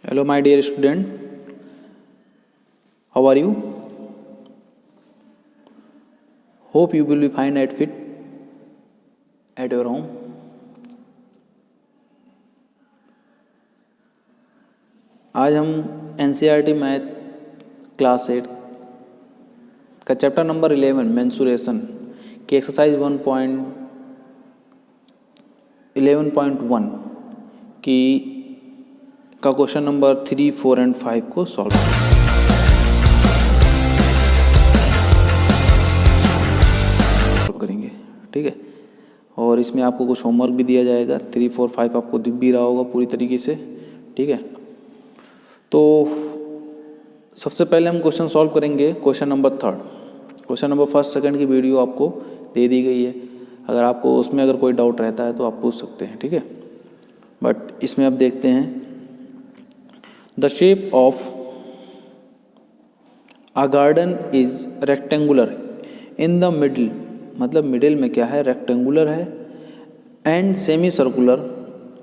Hello my dear student, how are you? Hope you will be fine at fit at your home. आज हम NCERT math class 8 का chapter number 11 mensuration की exercise 11.1 की का question number 3, 4 and 5 को solve करेंगे। ठीक है, और इसमें आपको कुछ होमवर्क भी दिया जाएगा। 3, 4, 5 आपको दिख भी रहा होगा पूरी तरीके से। ठीक है, तो सबसे पहले हम क्वेश्चन सॉल्व करेंगे क्वेश्चन नंबर 3। क्वेश्चन नंबर 1, 2 की वीडियो आपको दे दी गई है। अगर आपको उसमें अगर कोई डाउट रहता है तो आप पूछ सकते हैं। ठीक है, बट इसमें अब देखते हैं। The shape of a garden is rectangular in the middle, मतलब मिडिल में क्या है, रेक्टेंगुलर है, and semi circular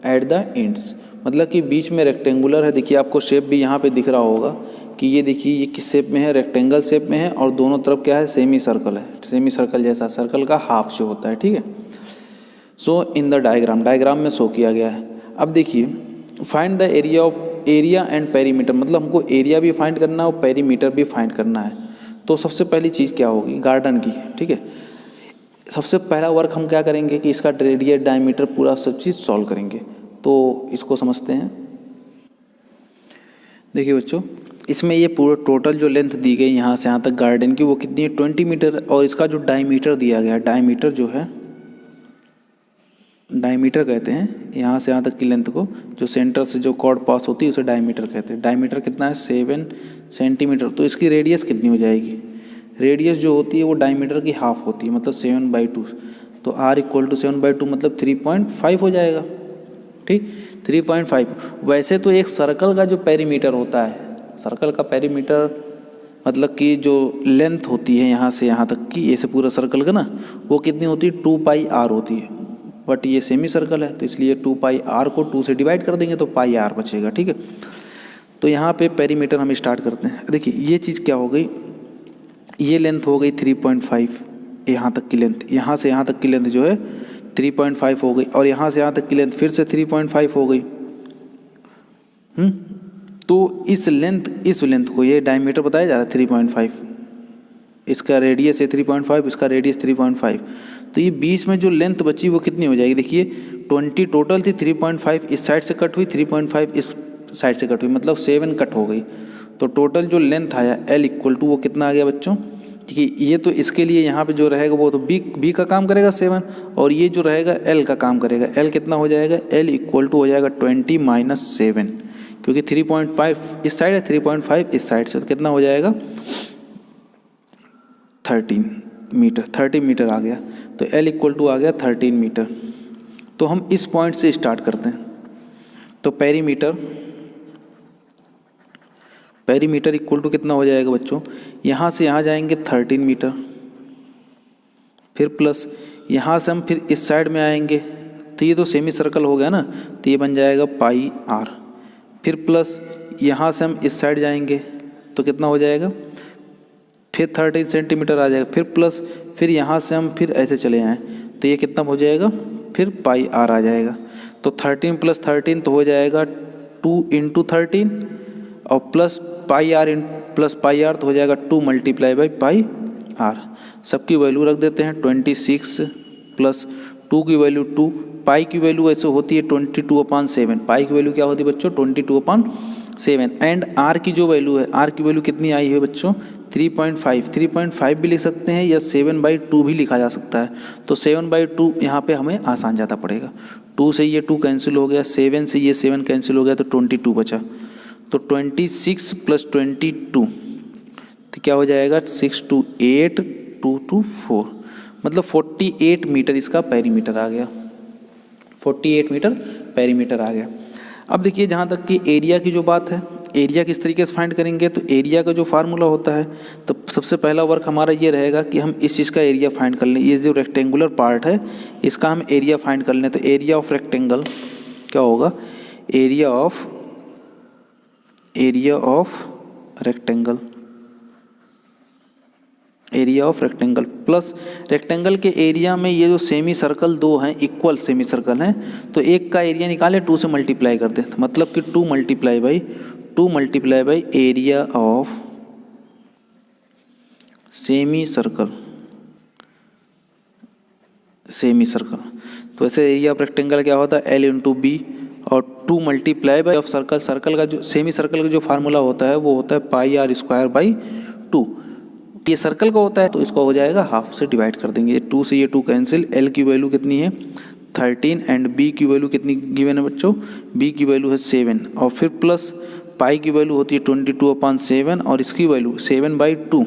at the ends, मतलब कि बीच में रेक्टेंगुलर है। देखिए आपको शेप भी यहाँ पे दिख रहा होगा कि ये देखिए ये किस शेप में है, रेक्टेंगल शेप में है, और दोनों तरफ क्या है, सेमी सर्कल है। सेमी सर्कल जैसा, सर्कल का हाफ जो होता है। ठीक है, सो इन द डायग्राम में शो किया गया है। अब देखिए, find the area and perimeter, मतलब हमको एरिया भी फाइंड करना है और पेरीमीटर भी फाइंड करना है। तो सबसे पहली चीज़ क्या होगी, गार्डन की। ठीक है, सबसे पहला वर्क हम क्या करेंगे कि इसका रेडियस, डायमीटर, पूरा सब चीज़ सॉल्व करेंगे। तो इसको समझते हैं। देखिए बच्चों, इसमें ये पूरा टोटल जो लेंथ दी गई यहाँ से यहाँ तक गार्डन की, वो कितनी है, 20 मीटर। और इसका जो डायमीटर दिया गया है, डायमीटर जो है, डायमीटर कहते हैं यहाँ से यहाँ तक की लेंथ को, जो सेंटर से जो कॉर्ड पास होती है उसे डायमीटर कहते हैं। डायमीटर कितना है, 7 सेंटीमीटर। तो इसकी रेडियस कितनी हो जाएगी, रेडियस जो होती है वो डायमीटर की हाफ होती है, मतलब 7/2। तो R = 7/2 मतलब 3.5 हो जाएगा। ठीक, 3.5। वैसे तो एक सर्कल का जो पेरीमीटर होता है, सर्कल का पेरीमीटर मतलब कि जो लेंथ होती है यहाँ से यहाँ तक की, ऐसे पूरा सर्कल का ना, वो कितनी होती है, 2πr होती है। बट ये सेमी सर्कल है तो इसलिए 2πr को 2 से डिवाइड कर देंगे तो πr बचेगा। ठीक है, तो यहाँ पे पेरीमीटर हम स्टार्ट करते हैं। देखिए ये चीज़ क्या हो गई, ये लेंथ हो गई 3.5, यहाँ तक की लेंथ, यहाँ से यहाँ तक की लेंथ जो है 3.5 हो गई, और यहाँ से यहाँ तक की लेंथ फिर से 3.5 हो गई। तो इस लेंथ को, ये डायमीटर बताया जा रहा है 3.5, इसका रेडियस है 3.5, इसका रेडियस 3.5। तो ये बीच में जो लेंथ बची वो कितनी हो जाएगी, देखिए 20 टोटल थी, 3.5 इस साइड से कट हुई, 3.5 इस साइड से कट हुई, मतलब 7 कट हो गई। तो टोटल जो लेंथ आया L = वो कितना आ गया बच्चों, ठीक, ये तो इसके लिए यहाँ पे जो रहेगा वो तो B का काम करेगा 7, और ये जो रहेगा L का काम करेगा। L कितना हो जाएगा, L = हो जाएगा 20 - 7, क्योंकि 3.5 इस साइड है, 3.5 इस साइड से, तो कितना हो जाएगा 30 मीटर आ गया। तो L = आ गया 13 मीटर। तो हम इस पॉइंट से स्टार्ट करते हैं। तो पेरीमीटर = कितना हो जाएगा बच्चों, यहाँ से यहाँ जाएंगे 13 मीटर, फिर प्लस यहाँ से हम फिर इस साइड में आएंगे, तो ये तो सेमी सर्कल हो गया ना, तो ये बन जाएगा πr, फिर प्लस यहाँ से हम इस साइड जाएंगे तो कितना हो जाएगा, फिर 13 सेंटीमीटर आ जाएगा, फिर प्लस फिर यहाँ से हम फिर ऐसे चले आएँ तो ये कितना हो जाएगा, फिर πr आ जाएगा। तो 13 + 13 तो हो जाएगा 2 × 13, और प्लस πr तो हो जाएगा 2 × πr। सबकी वैल्यू रख देते हैं, 26 + 2 की वैल्यू 2, पाई की वैल्यू ऐसे होती है 22/7। पाई की वैल्यू क्या होती है बच्चों, 22/7। एंड आर की जो वैल्यू है, आर की वैल्यू कितनी आई है बच्चों, 3.5 भी लिख सकते हैं, या 7/2 भी लिखा जा सकता है। तो 7/2 यहाँ पे हमें आसान ज़्यादा पड़ेगा। 2 से ये 2 कैंसिल हो गया, 7 से ये 7 कैंसिल हो गया, तो 22 बचा। तो 26 + 22 तो क्या हो जाएगा, 6 × 8 2 × 4, मतलब 48 मीटर इसका पेरीमीटर आ गया। 48 मीटर पेरीमीटर आ गया। अब देखिए, जहाँ तक कि एरिया की जो बात है, एरिया किस तरीके से फाइंड करेंगे, तो एरिया का जो फार्मूला होता है, तो सबसे पहला वर्क हमारा ये रहेगा कि हम इस चीज़ का एरिया फाइंड कर लें। ये जो रेक्टेंगुलर पार्ट है इसका हम एरिया फाइंड कर लें। तो एरिया ऑफ रेक्टेंगल क्या होगा, area of area of rectangle, area of rectangle plus rectangle के एरिया में ये जो सेमी सर्कल दो हैं इक्वल सेमी सर्कल हैं, तो एक का एरिया निकाले 2 से मल्टीप्लाई कर दे, मतलब कि 2 multiply by area of semi circle, तो ऐसे एरिया ऑफ रेक्टेंगल क्या होता है L इंटू बी, और 2 multiply by of circle, circle का जो सेमी सर्कल का जो फार्मूला होता है वो होता है पाई आर स्क्वायर बाई 2। ये सर्कल का होता है तो इसको हो जाएगा हाफ से डिवाइड कर देंगे, 2 से ये 2 कैंसिल, L की वैल्यू कितनी है 13 एंड B की वैल्यू कितनी गिवन है बच्चों, B की वैल्यू है 7, और फिर प्लस पाई की वैल्यू होती है 22/7 और इसकी वैल्यू 7/2,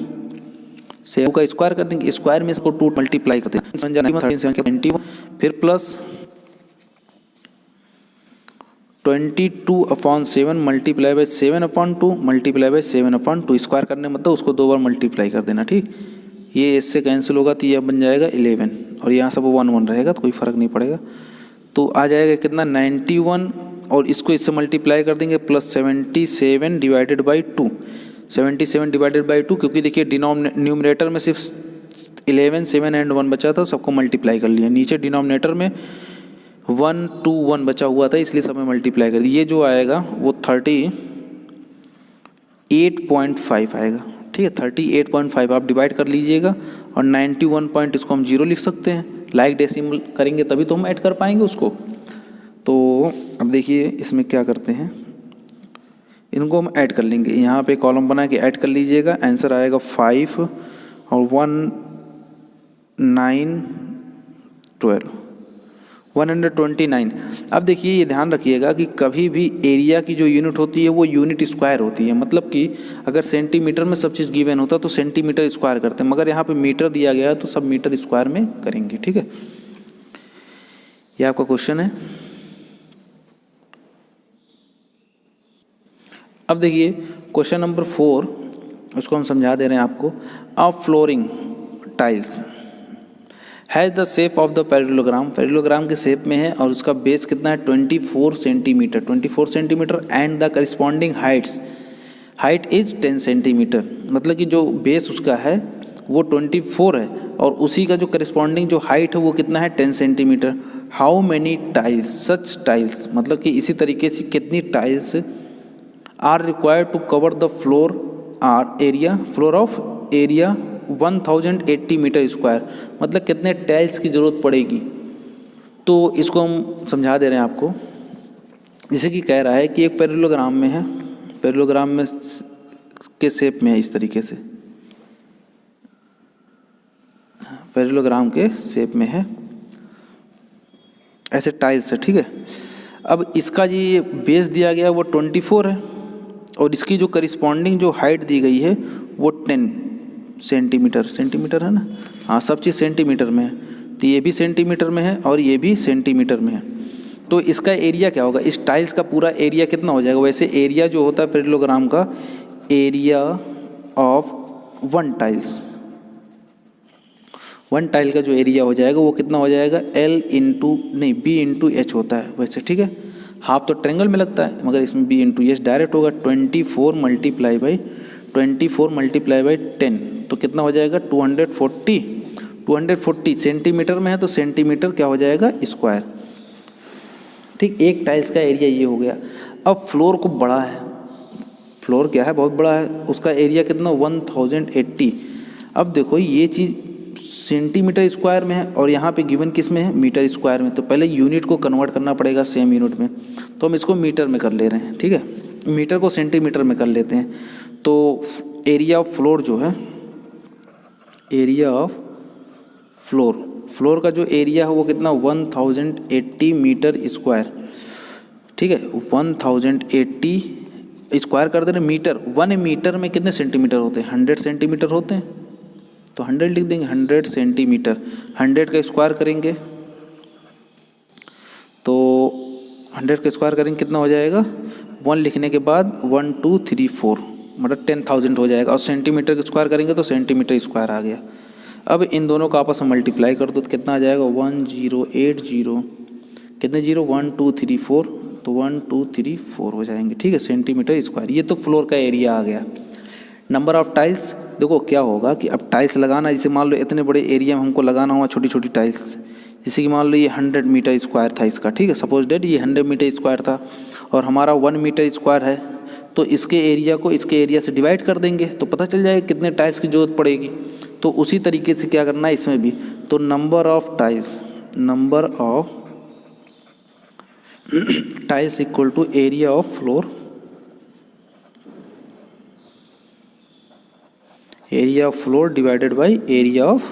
7 का स्क्वायर कर देंगे, स्क्वायर में इसको 2 मल्टीप्लाई कर देंगे, फिर plus 22/7 multiply by 7/2 multiply by 7/2, square करने मतलब उसको 2 बार मल्टीप्लाई कर देना, ठीक। ये इससे कैंसिल होगा तो ये बन जाएगा 11, और यहाँ सब 1 रहेगा तो कोई फ़र्क नहीं पड़ेगा, तो आ जाएगा कितना 91, और इसको इससे मल्टीप्लाई कर देंगे plus 77 divided by 2, 77 divided by 2, क्योंकि देखिए न्यूमरेटर में सिर्फ 11, 7 एंड 1 बचा था, सबको मल्टीप्लाई कर लिया, नीचे डिनोमिनेटर में 1, 2, 1 बचा हुआ था इसलिए सब में मल्टीप्लाई कर दिया, ये जो आएगा वो 38.5 आएगा, ठीक है 38.5 आप डिवाइड कर लीजिएगा, और 91 पॉइंट इसको हम 0 लिख सकते हैं, लाइक डेसिमल करेंगे तभी तो हम ऐड कर पाएंगे उसको। तो अब देखिए इसमें क्या करते हैं, इनको हम ऐड कर लेंगे, यहाँ पे कॉलम बना के ऐड कर लीजिएगा, आंसर आएगा 5 और 1 9 12 129। अब देखिए ये ध्यान रखिएगा कि कभी भी एरिया की जो यूनिट होती है वो यूनिट स्क्वायर होती है, मतलब कि अगर सेंटीमीटर में सब चीज़ गिवन होता तो सेंटीमीटर स्क्वायर करते हैं, मगर यहाँ पे मीटर दिया गया है तो सब मीटर स्क्वायर में करेंगे, ठीक है। ये आपका क्वेश्चन है। अब देखिए क्वेश्चन नंबर 4, उसको हम समझा दे रहे हैं आपको। A flooring tiles has the shape of the parallelogram, parallelogram के शेप में है और उसका बेस कितना है 24 centimetre, 24 centimetre, and the corresponding height is 10 centimetre, मतलब कि जो बेस उसका है वो 24 है और उसी का जो करिस्पॉन्डिंग जो हाइट है वो कितना है 10 centimetre. How many tiles such tiles, मतलब कि इसी तरीके से कितनी tiles are required to cover the floor of area 1080 metre square, मतलब कितने टाइल्स की ज़रूरत पड़ेगी। तो इसको हम समझा दे रहे हैं आपको, जैसे कि कह रहा है कि एक पैरेललोग्राम में है, पैरेललोग्राम में के शेप में है, इस तरीके से पैरेललोग्राम के शेप में है, ऐसे टाइल्स है, ठीक है। अब इसका ये बेस दिया गया वो 24 है और इसकी जो करिस्पॉन्डिंग जो हाइट दी गई है वो 10 सेंटीमीटर, सेंटीमीटर है ना, हाँ सब चीज़ सेंटीमीटर में है, तो ये भी सेंटीमीटर में है और ये भी सेंटीमीटर में है। तो इसका एरिया क्या होगा, इस टाइल्स का पूरा एरिया कितना हो जाएगा। वैसे एरिया जो होता है पैरेललोग्राम का, एरिया ऑफ वन टाइल का जो एरिया हो जाएगा वो कितना हो जाएगा B इंटू एच होता है वैसे, ठीक है। हाफ तो ट्रायंगल में लगता है मगर इसमें B इंटू एच डायरेक्ट होगा। 24 मल्टीप्लाई बाई 10 तो कितना हो जाएगा 240 सेंटीमीटर में है तो सेंटीमीटर क्या हो जाएगा स्क्वायर, ठीक। एक टाइल्स का एरिया ये हो गया। अब फ्लोर को बड़ा है, फ्लोर क्या है बहुत बड़ा है, उसका एरिया कितना 1080। अब देखो ये चीज़ सेंटीमीटर स्क्वायर में है और यहाँ पे गिवन किस में है मीटर स्क्वायर में, तो पहले यूनिट को कन्वर्ट करना पड़ेगा सेम यूनिट में, तो हम इसको मीटर में कर ले रहे हैं, ठीक है। मीटर को सेंटीमीटर में कर लेते हैं। तो एरिया ऑफ फ्लोर जो है, एरिया ऑफ फ्लोर का जो एरिया है वो कितना 1080 मीटर स्क्वायर, ठीक है। 1080 स्क्वायर कर दे रहे मीटर, 1 मीटर में कितने सेंटीमीटर होते हैं 100 सेंटीमीटर होते हैं, तो 100 लिख देंगे, 100 सेंटीमीटर। 100 का स्क्वायर करेंगे तो 100 का स्क्वायर करेंगे कितना हो जाएगा, 1 लिखने के बाद 1 2 3 4 मतलब 10,000 हो जाएगा, और सेंटीमीटर का स्क्वायर करेंगे तो सेंटीमीटर स्क्वायर आ गया। अब इन दोनों का आपस में मल्टीप्लाई कर दो तो कितना आ जाएगा 1080, कितने 0 1 2 3 4 तो 1 2 3 4 हो जाएंगे, ठीक है, सेंटीमीटर स्क्वायर। ये तो फ्लोर का एरिया आ गया। नंबर ऑफ टाइल्स, देखो क्या होगा कि अब टाइल्स लगाना, जैसे मान लो इतने बड़े एरिया में हमको लगाना हुआ छोटी छोटी टाइल्स, जैसे कि मान लो ये 100 मीटर स्क्वायर था इसका, ठीक है, सपोज डेट ये 100 मीटर स्क्वायर था और हमारा 1 मीटर स्क्वायर है, तो इसके एरिया को इसके एरिया से डिवाइड कर देंगे तो पता चल जाएगा कितने टाइल्स की ज़रूरत पड़ेगी। तो उसी तरीके से क्या करना है इसमें भी, तो number of tiles equal to area of floor, area of floor divided by area of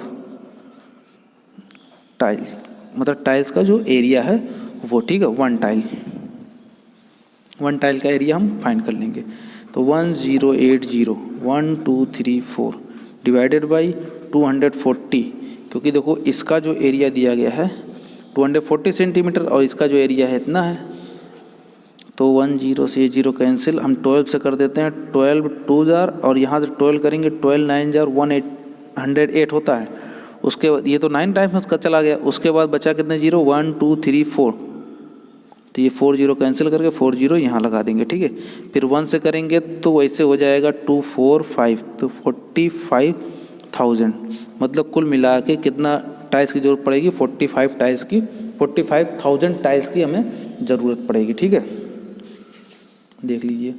tiles, मतलब टाइल्स का जो एरिया है वो, ठीक है, वन टाइल का एरिया हम फाइंड कर लेंगे। तो 1080 1 2 3 4 डिवाइडेड बाई 240, क्योंकि देखो इसका जो एरिया दिया गया है 240 सेंटीमीटर और इसका जो एरिया है इतना है, तो 10 से 0 कैंसिल, हम 12 से कर देते हैं, 12 2 जार और यहाँ से 12 करेंगे, 12 9 जार 108 होता है। उसके बाद ये तो 9 टाइम्स उसका चला गया, उसके बाद बचा कितने जीरो, 1 2 3 4, तो ये 4 0 कैंसिल करके 4 0 यहाँ लगा देंगे, ठीक है। फिर 1 से करेंगे तो वैसे हो जाएगा 2 4 5, तो 45,000, मतलब कुल मिला के कितना टाइल्स की ज़रूरत पड़ेगी, 45 टाइल्स की, 45,000 टाइल्स की हमें ज़रूरत पड़ेगी, ठीक है। देख लीजिए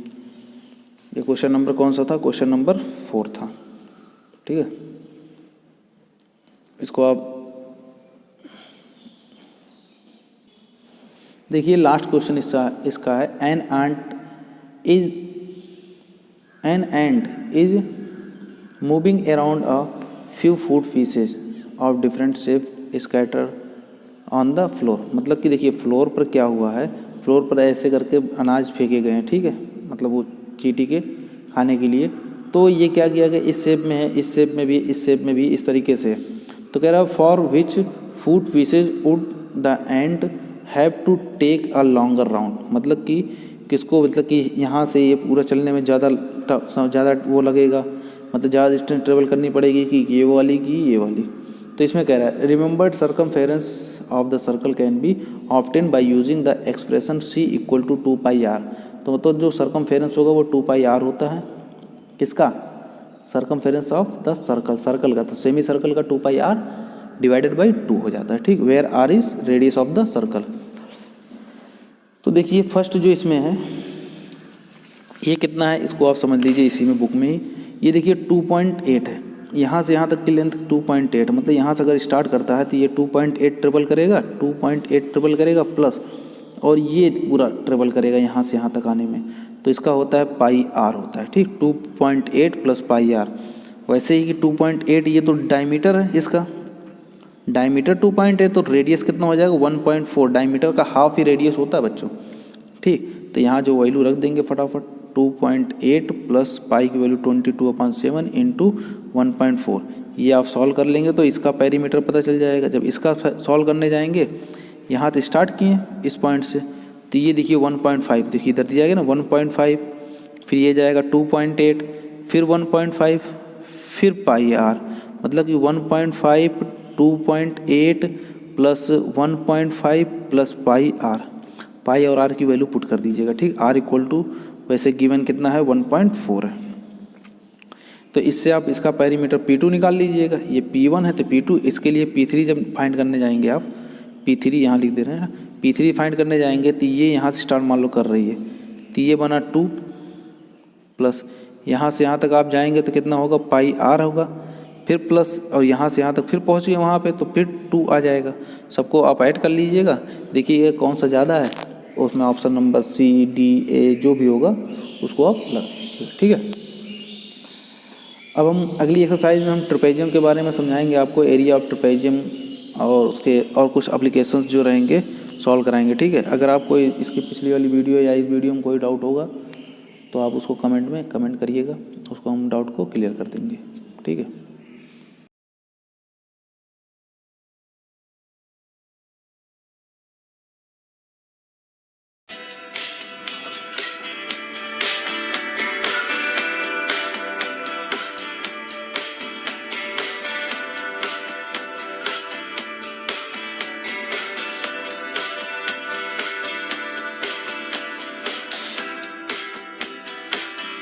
ये क्वेश्चन नंबर कौन सा था, क्वेश्चन नंबर 4 था, ठीक है। इसको आप देखिए, लास्ट क्वेश्चन इसका है, an ant is moving around a few food pieces of different shape scatter on the floor, मतलब कि देखिए फ्लोर पर क्या हुआ है, फ्लोर पर ऐसे करके अनाज फेंके गए हैं, ठीक है, मतलब वो चींटी के खाने के लिए। तो ये क्या किया गया, इस शेप में है, इस शेप में भी, इस शेप में भी, इस तरीके से। तो कह रहा है for which food pieces would the ant have to take a longer round, मतलब कि किसको, मतलब कि यहाँ से ये पूरा चलने में ज़्यादा वो लगेगा, मतलब ज़्यादा डिस्टेंस ट्रेवल करनी पड़ेगी कि ये वाली की ये वाली। तो इसमें कह रहा है remembered circumference of the circle can be obtain by using the expression c equal to 2 pi r, तो मतलब जो सर्कमफेरेंस होगा वो 2 पाई r होता है, किसका, सर्कमफेरेंस ऑफ द सर्कल का, तो सेमी सर्कल का 2 पाई r डिवाइडेड बाई 2 हो जाता है, ठीक, where r is radius of the circle. तो देखिए फर्स्ट जो इसमें है ये कितना है, इसको आप समझ लीजिए इसी में बुक में ही, ये देखिए 2.8 है, यहाँ से यहाँ तक की लेंथ 2.8, मतलब यहाँ से अगर स्टार्ट करता है तो ये 2.8 ट्रेवल करेगा, 2.8 ट्रेवल करेगा प्लस, और ये पूरा ट्रेवल करेगा यहाँ से यहाँ तक आने में, तो इसका होता है पाई r होता है, ठीक, 2.8 प्लस पाई r। वैसे ही कि 2.8 ये तो डायमीटर है, इसका डायमीटर 2.8, तो रेडियस कितना हो जाएगा 1.4, डायमीटर का हाफ ही रेडियस होता है बच्चों, ठीक। तो यहाँ जो वैल्यू रख देंगे फटाफट, 2.8 प्लस पाई की वैल्यू 22/7 इंटू 1.4, ये आप सॉल्व कर लेंगे तो इसका पेरीमीटर पता चल जाएगा। जब इसका सॉल्व करने जाएंगे, यहाँ तो स्टार्ट किए इस पॉइंट से, तो ये देखिए 1.5, देखिए इधर दिया गया ना 1.5, फिर ये जाएगा 2.8, फिर 1.5, फिर पाई r, मतलब कि 1.5 2.8 प्लस 1.5 प्लस पाई r, पाई और r की वैल्यू पुट कर दीजिएगा, ठीक, r इक्वल टू वैसे गिवन कितना है 1.4 है। तो इससे आप इसका पेरीमीटर P2 निकाल लीजिएगा, ये P1 है तो P2, इसके लिए P3 जब फाइंड करने जाएंगे आप, P3 यहाँ लिख दे रहे हैं ना, P3 फाइंड करने जाएंगे तो ये यहाँ से स्टार्ट मान लो कर रही है, तो ये बना 2 प्लस यहाँ से यहाँ तक आप जाएंगे तो कितना होगा, पाई r होगा, फिर प्लस, और यहाँ से यहाँ तक फिर पहुँच गए वहाँ पे तो फिर 2 आ जाएगा। सबको आप ऐड कर लीजिएगा, देखिए कौन सा ज़्यादा है, उसमें option number C D A जो भी होगा उसको आप लगा दीजिए, ठीक है। अब हम अगली एक्सरसाइज में हम ट्रेपेजियम के बारे में समझाएंगे आपको, एरिया ऑफ ट्रेपेजियम और उसके और कुछ एप्लीकेशंस जो रहेंगे सॉल्व कराएंगे, ठीक है। अगर आपको इसकी पिछली वाली वीडियो या इस वीडियो में कोई डाउट होगा तो आप उसको कमेंट में कमेंट करिएगा, उसको हम डाउट को क्लियर कर देंगे, ठीक है।